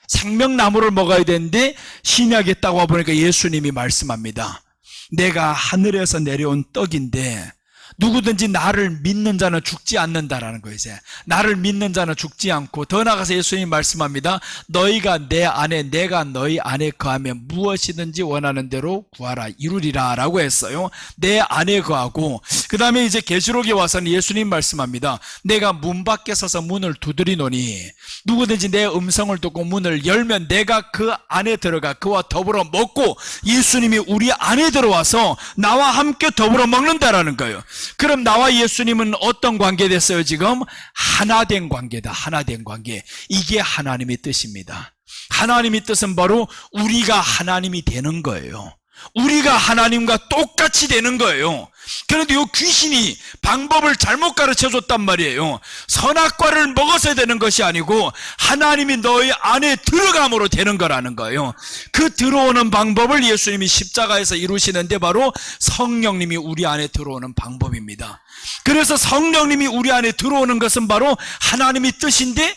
생명나무를 먹어야 되는데 신약에 딱 와보니까 예수님이 말씀합니다. 내가 하늘에서 내려온 떡인데 누구든지 나를 믿는 자는 죽지 않는다라는 거예요. 이제 나를 믿는 자는 죽지 않고, 더 나아가서 예수님이 말씀합니다. 너희가 내 안에, 내가 너희 안에 거하면 무엇이든지 원하는 대로 구하라 이루리라 라고 했어요. 내 안에 거하고, 그 다음에 이제 계시록에 와서는 예수님 말씀합니다. 내가 문 밖에 서서 문을 두드리노니 누구든지 내 음성을 듣고 문을 열면 내가 그 안에 들어가 그와 더불어 먹고, 예수님이 우리 안에 들어와서 나와 함께 더불어 먹는다라는 거예요. 그럼 나와 예수님은 어떤 관계 됐어요? 지금 하나된 관계다. 하나된 관계. 이게 하나님의 뜻입니다. 하나님의 뜻은 바로 우리가 하나님이 되는 거예요. 우리가 하나님과 똑같이 되는 거예요. 그런데 이 귀신이 방법을 잘못 가르쳐줬단 말이에요. 선악과를 먹어서 되는 것이 아니고 하나님이 너희 안에 들어감으로 되는 거라는 거예요. 그 들어오는 방법을 예수님이 십자가에서 이루시는데 바로 성령님이 우리 안에 들어오는 방법입니다. 그래서 성령님이 우리 안에 들어오는 것은 바로 하나님의 뜻인데,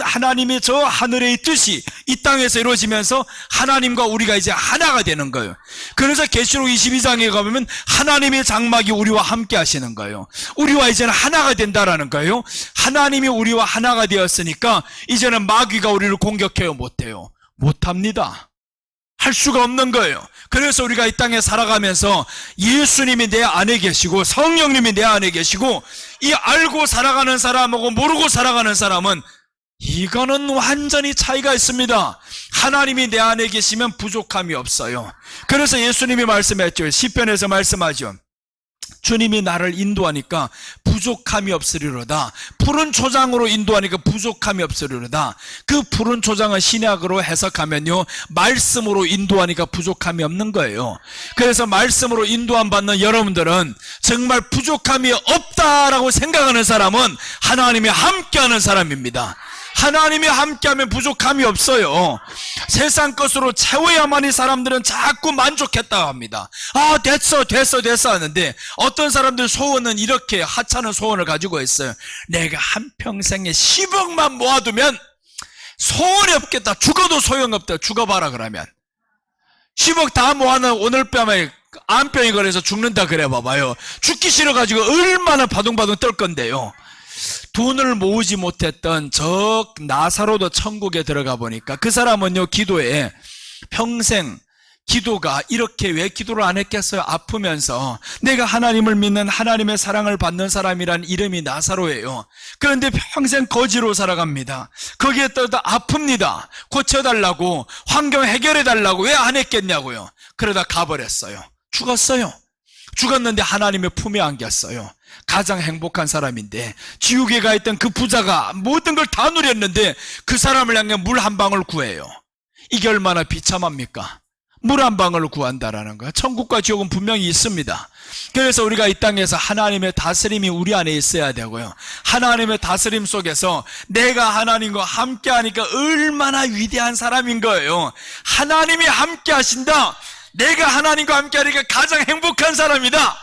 하나님의 저 하늘의 뜻이 이 땅에서 이루어지면서 하나님과 우리가 이제 하나가 되는 거예요. 그래서 계시록 22장에 가보면 하나님의 장막이 우리와 함께 하시는 거예요. 우리와 이제는 하나가 된다라는 거예요. 하나님이 우리와 하나가 되었으니까 이제는 마귀가 우리를 공격해요? 못해요? 못합니다. 할 수가 없는 거예요. 그래서 우리가 이 땅에 살아가면서 예수님이 내 안에 계시고 성령님이 내 안에 계시고, 이 알고 살아가는 사람하고 모르고 살아가는 사람은 이거는 완전히 차이가 있습니다. 하나님이 내 안에 계시면 부족함이 없어요. 그래서 예수님이 말씀했죠. 시편에서 말씀하죠. 주님이 나를 인도하니까 부족함이 없으리로다. 푸른 초장으로 인도하니까 부족함이 없으리로다. 그 푸른 초장은 신약으로 해석하면요, 말씀으로 인도하니까 부족함이 없는 거예요. 그래서 말씀으로 인도함 받는 여러분들은 정말 부족함이 없다라고 생각하는 사람은 하나님이 함께하는 사람입니다. 하나님이 함께하면 부족함이 없어요. 세상 것으로 채워야만 이 사람들은 자꾸 만족했다고 합니다. 아, 됐어 하는데, 어떤 사람들 소원은 이렇게 하찮은 소원을 가지고 있어요. 내가 한평생에 10억만 모아두면 소원이 없겠다. 죽어도 소용없다. 죽어봐라 그러면. 10억 다 모아는 오늘 밤에 암병이 걸려서 죽는다 그래 봐봐요. 죽기 싫어가지고 얼마나 바둥바둥 떨 건데요. 돈을 모으지 못했던 저 나사로도 천국에 들어가 보니까 그 사람은요, 기도에 평생 기도가 이렇게 왜 기도를 안 했겠어요? 아프면서. 내가 하나님을 믿는, 하나님의 사랑을 받는 사람이란 이름이 나사로예요. 그런데 평생 거지로 살아갑니다. 거기에 또 아픕니다. 고쳐달라고, 환경 해결해달라고 왜 안 했겠냐고요. 그러다 가버렸어요. 죽었어요. 죽었는데 하나님의 품에 안겼어요. 가장 행복한 사람인데, 지옥에 가 있던 그 부자가 모든 걸 다 누렸는데 그 사람을 향해 물 한 방울 구해요. 이게 얼마나 비참합니까? 물 한 방울을 구한다라는 거야. 천국과 지옥은 분명히 있습니다. 그래서 우리가 이 땅에서 하나님의 다스림이 우리 안에 있어야 되고요. 하나님의 다스림 속에서 내가 하나님과 함께 하니까 얼마나 위대한 사람인 거예요. 하나님이 함께 하신다. 내가 하나님과 함께 하니까 가장 행복한 사람이다.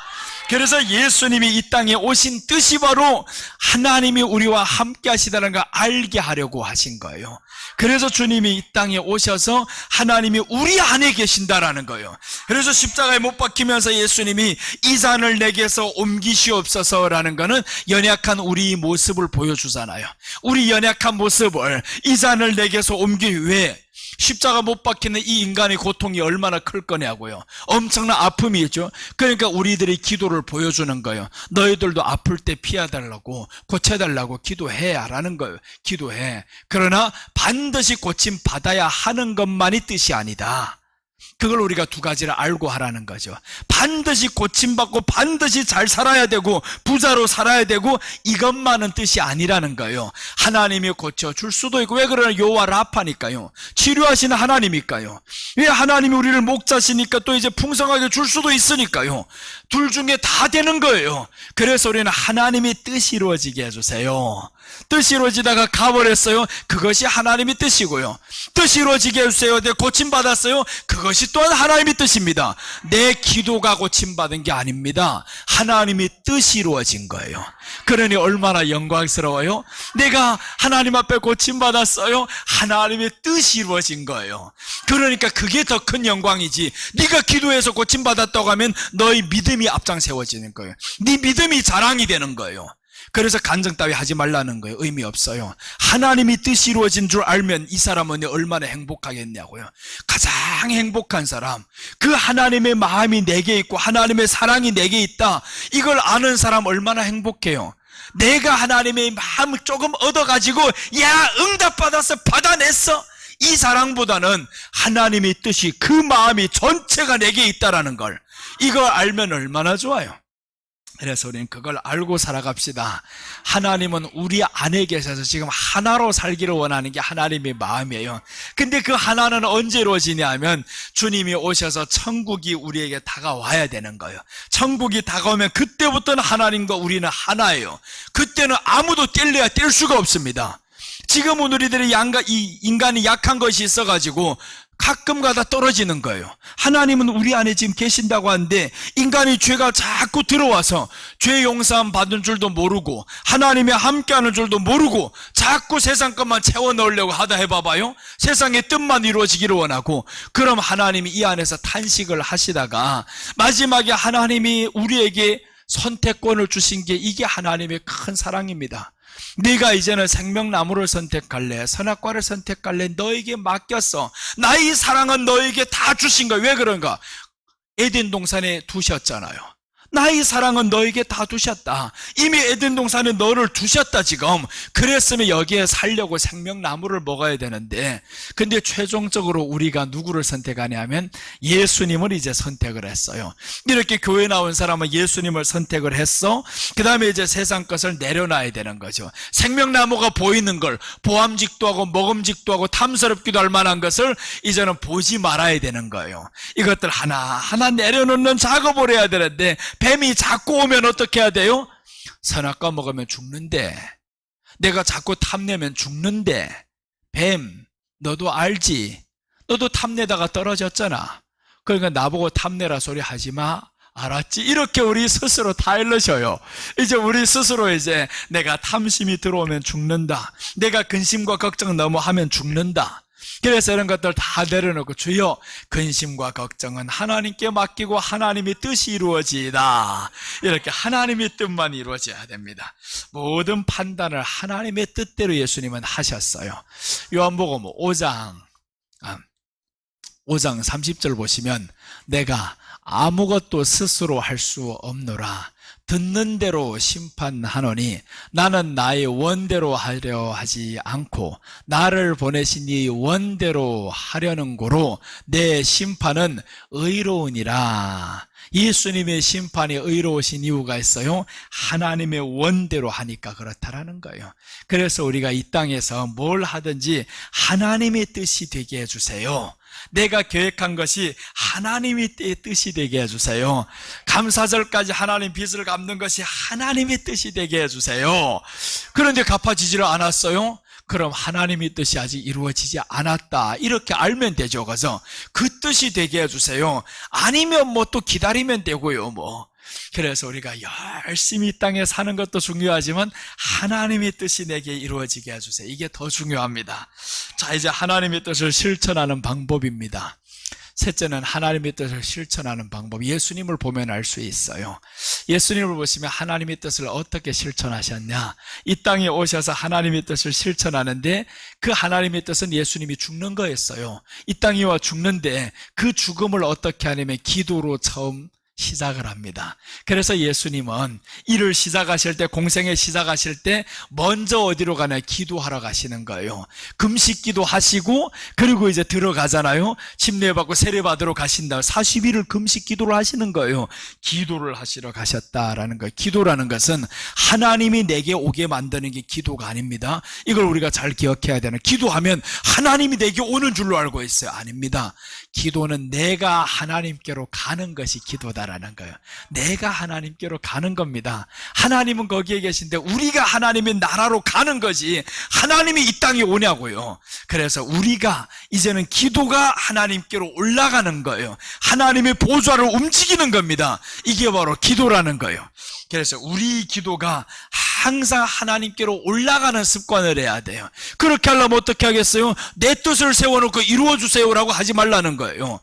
그래서 예수님이 이 땅에 오신 뜻이 바로 하나님이 우리와 함께 하시다는 걸 알게 하려고 하신 거예요. 그래서 주님이 이 땅에 오셔서 하나님이 우리 안에 계신다라는 거예요. 그래서 십자가에 못 박히면서 예수님이 이 잔을 내게서 옮기시옵소서라는 거는 연약한 우리 모습을 보여주잖아요. 우리 연약한 모습을 이 잔을 내게서 옮기기 위해 십자가 못 박히는 이 인간의 고통이 얼마나 클 거냐고요. 엄청난 아픔이죠. 그러니까 우리들이 기도를 보여주는 거예요. 너희들도 아플 때 피해달라고, 고쳐달라고 기도해라는 거예요. 기도해. 그러나 반드시 고침 받아야 하는 것만이 뜻이 아니다. 그걸 우리가 두 가지를 알고 하라는 거죠. 반드시 고침받고 반드시 잘 살아야 되고 부자로 살아야 되고 이것만은 뜻이 아니라는 거예요. 하나님이 고쳐줄 수도 있고, 왜 그러나 여호와 라파니까요. 치료하시는 하나님이니까요. 왜 하나님이 우리를 목자시니까 또 이제 풍성하게 줄 수도 있으니까요. 둘 중에 다 되는 거예요. 그래서 우리는 하나님이 뜻이 이루어지게 해주세요. 뜻이 이루어지다가 가버렸어요. 그것이 하나님의 뜻이고요. 뜻이 이루어지게 해주세요. 내가 고침받았어요. 그것이 또한 하나님의 뜻입니다. 내 기도가 고침받은 게 아닙니다. 하나님의 뜻이 이루어진 거예요. 그러니 얼마나 영광스러워요. 내가 하나님 앞에 고침받았어요. 하나님의 뜻이 이루어진 거예요. 그러니까 그게 더 큰 영광이지. 네가 기도해서 고침받았다고 하면 너의 믿음이 앞장세워지는 거예요. 네 믿음이 자랑이 되는 거예요. 그래서 간증 따위 하지 말라는 거예요. 의미 없어요. 하나님이 뜻이 이루어진 줄 알면 이 사람은 얼마나 행복하겠냐고요. 가장 행복한 사람, 그 하나님의 마음이 내게 있고 하나님의 사랑이 내게 있다, 이걸 아는 사람 얼마나 행복해요. 내가 하나님의 마음을 조금 얻어가지고 야 응답받아서 받아냈어, 이 사랑보다는 하나님의 뜻이, 그 마음이 전체가 내게 있다라는 걸, 이걸 알면 얼마나 좋아요. 그래서 우리는 그걸 알고 살아갑시다. 하나님은 우리 안에 계셔서 지금 하나로 살기를 원하는 게 하나님의 마음이에요. 근데 그 하나는 언제 이루어지냐 하면 주님이 오셔서 천국이 우리에게 다가와야 되는 거예요. 천국이 다가오면 그때부터는 하나님과 우리는 하나예요. 그때는 아무도 뗄래야 뗄 수가 없습니다. 지금은 우리들이 이 인간이 약한 것이 있어가지고 가끔가다 떨어지는 거예요. 하나님은 우리 안에 지금 계신다고 하는데 인간이 죄가 자꾸 들어와서 죄 용서함 받은 줄도 모르고 하나님이 함께하는 줄도 모르고 자꾸 세상 것만 채워 넣으려고 하다 해봐봐요. 세상의 뜻만 이루어지기를 원하고, 그럼 하나님이 이 안에서 탄식을 하시다가 마지막에 하나님이 우리에게 선택권을 주신 게, 이게 하나님의 큰 사랑입니다. 네가 이제는 생명나무를 선택할래, 선악과를 선택할래, 너에게 맡겼어. 나의 사랑은 너에게 다 주신 거야. 왜 그런가? 에덴 동산에 두셨잖아요. 나의 사랑은 너에게 다 두셨다. 이미 에덴 동산에 너를 두셨다 지금. 그랬으면 여기에 살려고 생명나무를 먹어야 되는데, 근데 최종적으로 우리가 누구를 선택하냐면 예수님을 이제 선택을 했어요. 이렇게 교회 나온 사람은 예수님을 선택을 했어. 그 다음에 이제 세상 것을 내려놔야 되는 거죠. 생명나무가 보이는 걸, 보암직도 하고 먹음직도 하고 탐스럽기도 할 만한 것을 이제는 보지 말아야 되는 거예요. 이것들 하나하나 내려놓는 작업을 해야 되는데, 뱀이 자꾸 오면 어떻게 해야 돼요? 선악과 먹으면 죽는데, 내가 자꾸 탐내면 죽는데, 뱀 너도 알지? 너도 탐내다가 떨어졌잖아. 그러니까 나보고 탐내라 소리 하지마, 알았지? 이렇게 우리 스스로 다 일러셔요. 이제 우리 스스로 이제 내가 탐심이 들어오면 죽는다, 내가 근심과 걱정 너무 하면 죽는다, 그래서 이런 것들 다 내려놓고 주여 근심과 걱정은 하나님께 맡기고 하나님의 뜻이 이루어지이다, 이렇게 하나님의 뜻만 이루어져야 됩니다. 모든 판단을 하나님의 뜻대로 예수님은 하셨어요. 요한복음 5장 30절 보시면 내가 아무것도 스스로 할 수 없노라, 듣는 대로 심판하노니 나는 나의 원대로 하려 하지 않고 나를 보내신 이 원대로 하려는 고로 내 심판은 의로우니라. 예수님의 심판이 의로우신 이유가 있어요. 하나님의 원대로 하니까 그렇다라는 거예요. 그래서 우리가 이 땅에서 뭘 하든지 하나님의 뜻이 되게 해주세요. 내가 계획한 것이 하나님의 뜻이 되게 해주세요. 감사절까지 하나님 빚을 갚는 것이 하나님의 뜻이 되게 해주세요. 그런데 갚아지지를 않았어요. 그럼 하나님의 뜻이 아직 이루어지지 않았다, 이렇게 알면 되죠. 그래서 그 뜻이 되게 해주세요. 아니면 뭐 또 기다리면 되고요. 뭐 그래서 우리가 열심히 이 땅에 사는 것도 중요하지만 하나님의 뜻이 내게 이루어지게 해주세요. 이게 더 중요합니다. 자, 이제 하나님의 뜻을 실천하는 방법입니다. 셋째는 하나님의 뜻을 실천하는 방법. 예수님을 보면 알 수 있어요. 예수님을 보시면 하나님의 뜻을 어떻게 실천하셨냐, 이 땅에 오셔서 하나님의 뜻을 실천하는데 그 하나님의 뜻은 예수님이 죽는 거였어요. 이 땅에 와 죽는데 그 죽음을 어떻게 하냐면 기도로 처음 시작을 합니다. 그래서 예수님은 일을 시작하실 때, 공생에 시작하실 때 먼저 어디로 가나요? 기도하러 가시는 거예요. 금식기도 하시고, 그리고 이제 들어가잖아요. 침례받고 세례받으러 가신다. 40일을 금식기도를 하시는 거예요. 기도를 하시러 가셨다라는 거예요. 기도라는 것은 하나님이 내게 오게 만드는 게 기도가 아닙니다. 이걸 우리가 잘 기억해야 되는, 기도하면 하나님이 내게 오는 줄로 알고 있어요. 아닙니다. 기도는 내가 하나님께로 가는 것이 기도다라는 거예요. 내가 하나님께로 가는 겁니다. 하나님은 거기에 계신데 우리가 하나님의 나라로 가는 거지 하나님이 이 땅에 오냐고요. 그래서 우리가 이제는 기도가 하나님께로 올라가는 거예요. 하나님의 보좌를 움직이는 겁니다. 이게 바로 기도라는 거예요. 그래서 우리 기도가 항상 하나님께로 올라가는 습관을 해야 돼요. 그렇게 하려면 어떻게 하겠어요? 내 뜻을 세워놓고 이루어주세요라고 하지 말라는 거예요.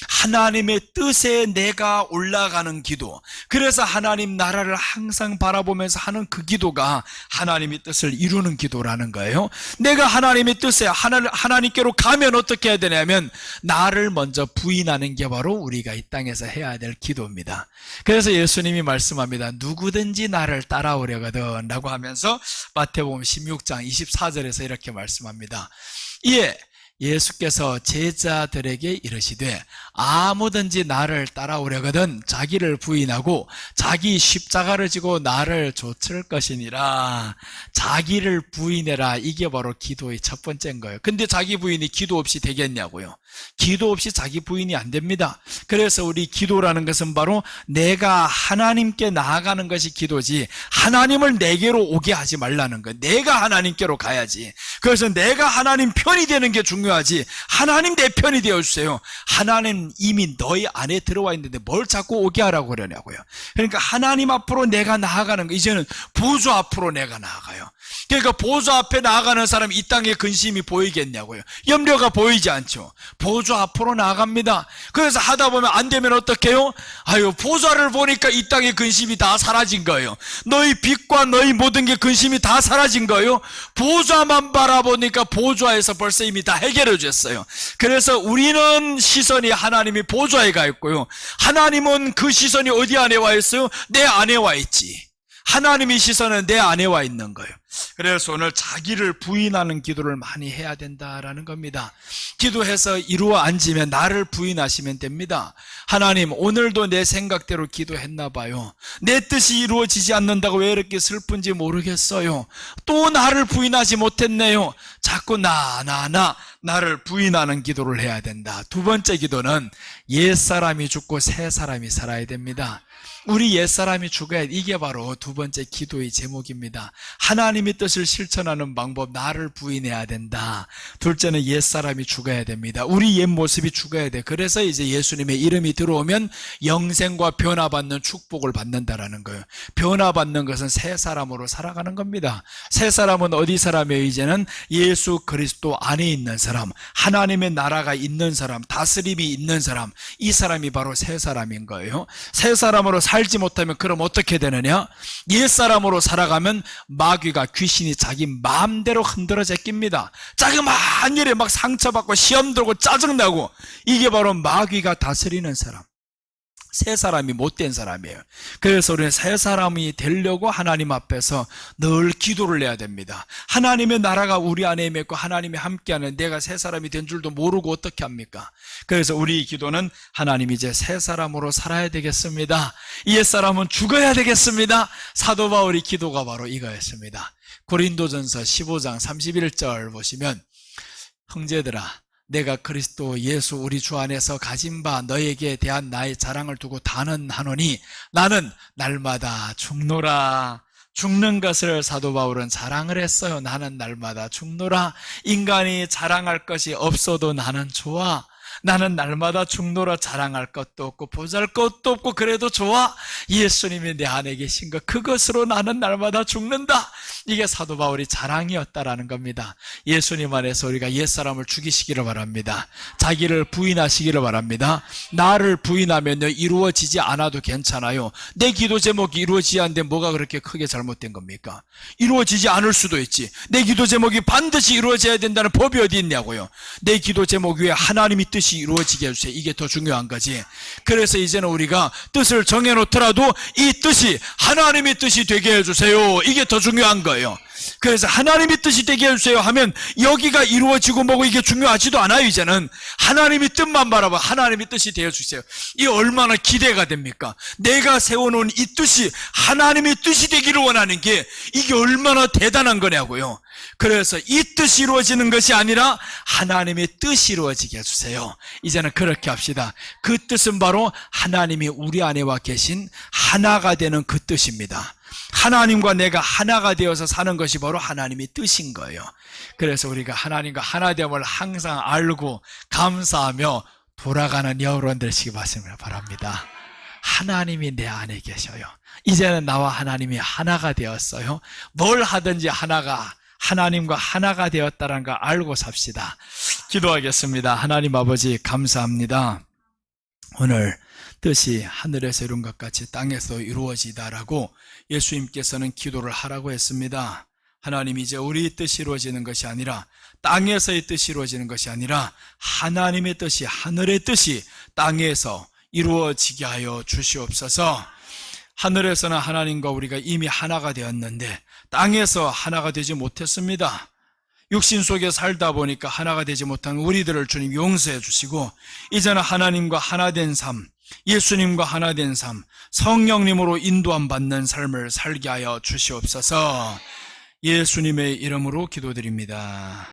하나님의 뜻에 내가 올라가는 기도, 그래서 하나님 나라를 항상 바라보면서 하는 그 기도가 하나님의 뜻을 이루는 기도라는 거예요. 내가 하나님의 뜻에 하나님께로 가면 어떻게 해야 되냐면 나를 먼저 부인하는 게 바로 우리가 이 땅에서 해야 될 기도입니다. 그래서 예수님이 말씀합니다. 누구든지 나를 따라오려거든 라고 하면서 마태복음 16장 24절에서 이렇게 말씀합니다. 이에 예수께서 제자들에게 이르시되 아무든지 나를 따라오려거든 자기를 부인하고 자기 십자가를 지고 나를 좇을 것이니라. 자기를 부인해라, 이게 바로 기도의 첫 번째인 거예요. 근데 자기 부인이 기도 없이 되겠냐고요. 기도 없이 자기 부인이 안 됩니다. 그래서 우리 기도라는 것은 바로 내가 하나님께 나아가는 것이 기도지 하나님을 내게로 오게 하지 말라는 거예요. 내가 하나님께로 가야지. 그래서 내가 하나님 편이 되는 게 중요하지 하나님 내 편이 되어주세요. 하나님 이미 너희 안에 들어와 있는데 뭘 자꾸 오게 하라고 그러냐고요. 그러니까 하나님 앞으로 내가 나아가는 거, 이제는 보좌 앞으로 내가 나아가요. 그러니까 보좌 앞에 나아가는 사람이 이 땅에 근심이 보이겠냐고요. 염려가 보이지 않죠. 보좌 앞으로 나아갑니다. 그래서 하다 보면 안 되면 어떻게 해요? 아유, 보좌를 보니까 이 땅의 근심이 다 사라진 거예요. 너희 빚과 너희 모든 게 근심이 다 사라진 거예요. 보좌만 바라보니까 보좌에서 벌써 이미 다 해결해 줬어요. 그래서 우리는 시선이 하나님이 보좌에 가 있고요. 하나님은 그 시선이 어디 안에 와 있어요? 내 안에 와 있지. 하나님의 시선은 내 안에 와 있는 거예요. 그래서 오늘 자기를 부인하는 기도를 많이 해야 된다라는 겁니다. 기도해서 이루어 앉으면 나를 부인하시면 됩니다. 하나님, 오늘도 내 생각대로 기도했나 봐요. 내 뜻이 이루어지지 않는다고 왜 이렇게 슬픈지 모르겠어요. 또 나를 부인하지 못했네요. 자꾸 나를 부인하는 기도를 해야 된다. 두 번째 기도는 옛사람이 죽고 새 사람이 살아야 됩니다. 우리 옛사람이 죽어야, 이게 바로 두 번째 기도의 제목입니다. 하나님의 뜻을 실천하는 방법, 나를 부인해야 된다. 둘째는 옛사람이 죽어야 됩니다. 우리 옛 모습이 죽어야 돼. 그래서 이제 예수님의 이름이 들어오면 영생과 변화받는 축복을 받는다라는 거예요. 변화받는 것은 새 사람으로 살아가는 겁니다. 새 사람은 어디 사람이에요? 이제는 예수 그리스도 안에 있는 사람, 하나님의 나라가 있는 사람, 다스림이 있는 사람, 이 사람이 바로 새 사람인 거예요. 새 사람으로 살지 못하면 그럼 어떻게 되느냐? 옛사람으로 살아가면 마귀가, 귀신이 자기 마음대로 흔들어 제낍니다. 자그마한 일에 막 상처받고 시험 들고 짜증나고, 이게 바로 마귀가 다스리는 사람. 새 사람이 못된 사람이에요. 그래서 우리는 새 사람이 되려고 하나님 앞에서 늘 기도를 해야 됩니다. 하나님의 나라가 우리 안에 임했고 하나님이 함께하는 내가 새 사람이 된 줄도 모르고 어떻게 합니까? 그래서 우리 기도는 하나님 이제 새 사람으로 살아야 되겠습니다. 옛 사람은 죽어야 되겠습니다. 사도 바울의 기도가 바로 이거였습니다. 고린도전서 15장 31절 보시면 형제들아 내가 그리스도 예수 우리 주 안에서 가진 바 너에게 대한 나의 자랑을 두고 단언하노니 나는 날마다 죽노라. 죽는 것을 사도 바울은 자랑을 했어요. 나는 날마다 죽노라. 인간이 자랑할 것이 없어도 나는 좋아. 나는 날마다 죽노라. 자랑할 것도 없고 보잘것도 없고 그래도 좋아. 예수님이 내 안에 계신 것 그것으로 나는 날마다 죽는다. 이게 사도 바울이 자랑이었다라는 겁니다. 예수님 안에서 우리가 옛사람을 죽이시기를 바랍니다. 자기를 부인하시기를 바랍니다. 나를 부인하면요 이루어지지 않아도 괜찮아요. 내 기도 제목이 이루어지지 않는데 뭐가 그렇게 크게 잘못된 겁니까? 이루어지지 않을 수도 있지. 내 기도 제목이 반드시 이루어져야 된다는 법이 어디 있냐고요. 내 기도 제목 위에 하나님이 뜻이 이루어지게 해주세요. 이게 더 중요한 거지. 그래서 이제는 우리가 뜻을 정해놓더라도 이 뜻이 하나님의 뜻이 되게 해주세요. 이게 더 중요한 거예요. 그래서 하나님의 뜻이 되게 해주세요 하면 여기가 이루어지고 뭐고 이게 중요하지도 않아요. 이제는 하나님의 뜻만 바라봐. 하나님의 뜻이 되어주세요. 이 얼마나 기대가 됩니까? 내가 세워놓은 이 뜻이 하나님의 뜻이 되기를 원하는 게 이게 얼마나 대단한 거냐고요. 그래서 이 뜻이 이루어지는 것이 아니라 하나님의 뜻이 이루어지게 해주세요. 이제는 그렇게 합시다. 그 뜻은 바로 하나님이 우리 안에 와 계신 하나가 되는 그 뜻입니다. 하나님과 내가 하나가 되어서 사는 것이 바로 하나님의 뜻인 거예요. 그래서 우리가 하나님과 하나됨을 항상 알고 감사하며 돌아가는 여러분 되시기 바랍니다. 하나님이 내 안에 계셔요. 이제는 나와 하나님이 하나가 되었어요. 뭘 하든지 하나님과 하나가 되었다는 걸 알고 삽시다. 기도하겠습니다. 하나님 아버지 감사합니다. 오늘 뜻이 하늘에서 이룬 것 같이 땅에서 이루어지다라고 예수님께서는 기도를 하라고 했습니다. 하나님 이제 우리 뜻이 이루어지는 것이 아니라 땅에서의 뜻이 이루어지는 것이 아니라 하나님의 뜻이 하늘의 뜻이 땅에서 이루어지게 하여 주시옵소서. 하늘에서는 하나님과 우리가 이미 하나가 되었는데 땅에서 하나가 되지 못했습니다. 육신 속에 살다 보니까 하나가 되지 못한 우리들을 주님 용서해 주시고 이제는 하나님과 하나된 삶, 예수님과 하나된 삶, 성령님으로 인도함 받는 삶을 살게 하여 주시옵소서. 예수님의 이름으로 기도드립니다.